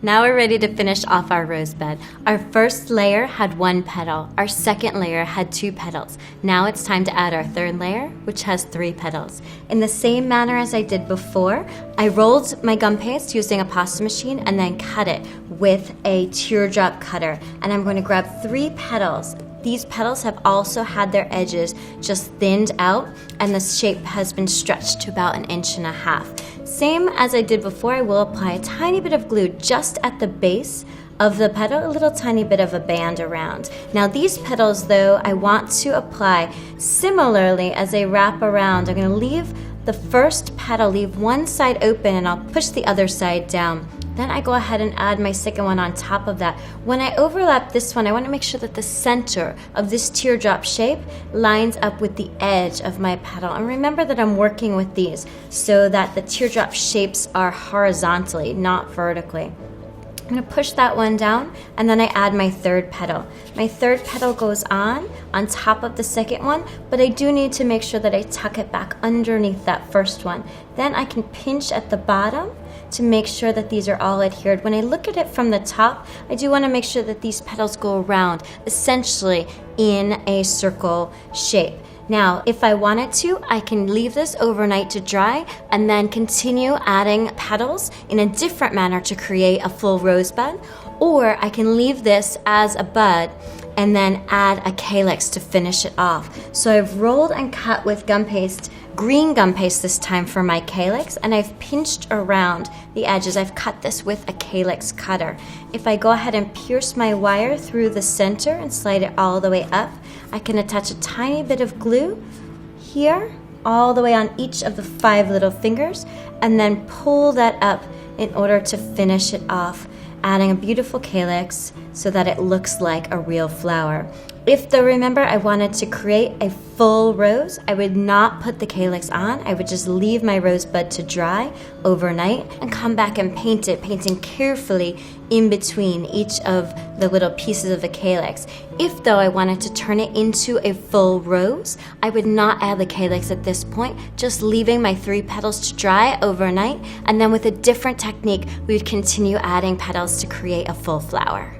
Now we're ready to finish off our rose bed. Our first layer had 1 petal. Our second layer had 2 petals. Now it's time to add our third layer, which has 3 petals. In the same manner as I did before, I rolled my gum paste using a pasta machine and then cut it with a teardrop cutter. And I'm going to grab 3 petals. These petals have also had their edges just thinned out, and the shape has been stretched to about 1.5 inches. Same as I did before, I will apply a tiny bit of glue just at the base of the petal, a little tiny bit of a band around. Now these petals though, I want to apply similarly as they wrap around. I'm going to leave the first petal, leave one side open, and I'll push the other side down. Then I go ahead and add my second one on top of that. When I overlap this one, I want to make sure that the center of this teardrop shape lines up with the edge of my petal. And remember that I'm working with these so that the teardrop shapes are horizontally, not vertically. I'm going to push that one down, and then I add my third petal. My third petal goes on top of the second one, but I do need to make sure that I tuck it back underneath that first one. Then I can pinch at the bottom to make sure that these are all adhered. When I look at it from the top, I do want to make sure that these petals go around, essentially in a circle shape. Now, if I wanted to, I can leave this overnight to dry and then continue adding petals in a different manner to create a full rose bud, or I can leave this as a bud and then add a calyx to finish it off. So I've rolled and cut with gum paste, green gum paste this time for my calyx, and I've pinched around the edges. I've cut this with a calyx cutter. If I go ahead and pierce my wire through the center and slide it all the way up, I can attach a tiny bit of glue here, all the way on each of the 5 little fingers, and then pull that up in order to finish it off, adding a beautiful calyx so that it looks like a real flower. If though, remember, I wanted to create a full rose, I would not put the calyx on. I would just leave my rosebud to dry overnight and come back and paint it, painting carefully in between each of the little pieces of the calyx. If though I wanted to turn it into a full rose, I would not add the calyx at this point, just leaving my 3 petals to dry overnight, and then with a different technique, we would continue adding petals to create a full flower.